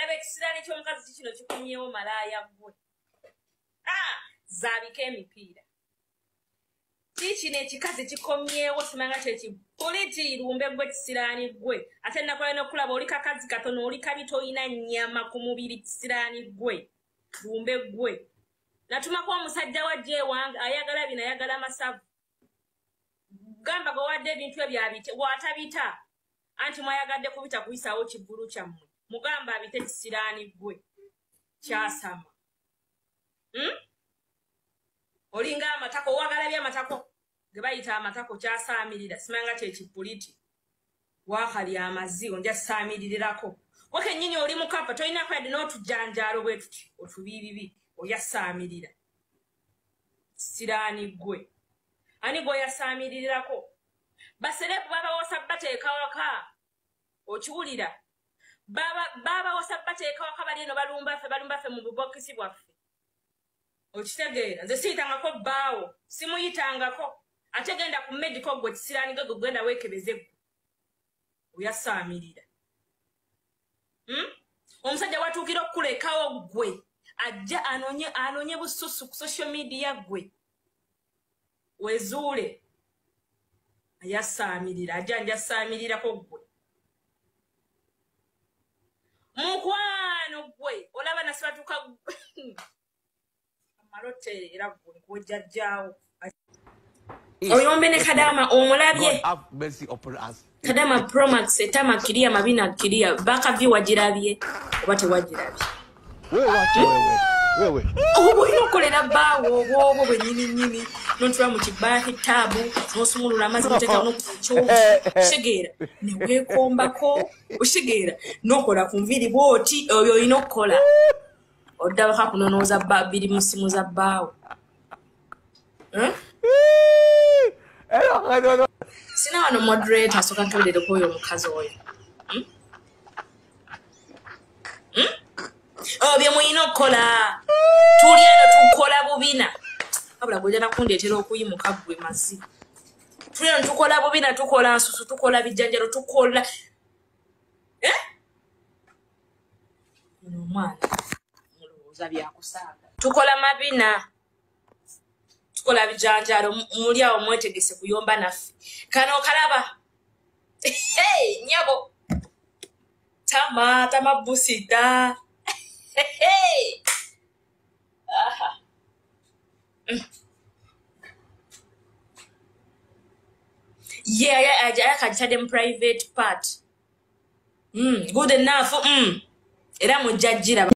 olaba ekisirani ky'omukazi kino kikomyewo malaaya gwe. Zaabika emipiira. Kino ekikazi kikomyewo simanga kyekipuliti lumbe gwe kisirani gwe. Ate nakola n'okulaba oli kakazi katono oli kabi toyina nnyama ku mubiri kisirani gwe. Lumbe gwe. Natumako omusajja wa wange ayagala bino ayagala masavu. Gamba go wadde ebintu ebyabite watabita. Anti mwayagadde kubita kuyisawo kivulu kyammwe. Mugamba abite kisirani gwe. Kyasama. Olinga amatako wagala bya matako. Gebayita amatako kyasaamirira simanga kyekipuliti. Wakali amazi onja saamirirako. Wake nyinyi oli mukapa toyina kwadi n'otujanjalo bwetuti otubibibi oyasaamirira. Kisirani gwe. Ani gwe yasaamirirako. Baselebu baba wosabateeka waka. Okiwulira. Baba wosabateeka waka bali eno balumba ffe mu bubokisi bwaffe. Okitegeera nze siyitangako bbaawo simuyitangako ate genda ku medical gwe kisirani gwe genda weekebeze gwe oyasaamirira. Omusajja watuukira okulekawo gwe ajja anonye bususu ku social media gwe wezuule ayasaamirira ajja njasamirirako gwe mukwano gwe olaba nasibatuka malote era gwe jajjaawo oyombe ne Kadama omulabye Kadama Promax etama kiria mabina kiria baka vyo wajirabye oba tewajirabye wewe obo kolera bawo obo bwenyini nontwa mu kibahi tabu nosumulula amazi muteka no kucho shigera ne wekombako ushigera nokola kumviri boti oyo inokola odaba kakunonoza babiri musimu za bawo Sina wano moderator soka nkabireko koyo omukazi oyo. Bye muyina okukola. Tulyeno tukola bubina. Abula gojana kundetera okuyimuka gwe mazi. Tulyeno tukola bubina tukola nsusu tukola bijjanjalo tukola. Mwana. Mulowooza byakusaaga. Tukola mabina. Tukola bijanjalo muli awo mwetegese kuyomba naffe. Kano kalaba. Hey, nyabo. Tama busita. Hey. Aha. Yeah, I can tell them private part. Good enough. Era mujajira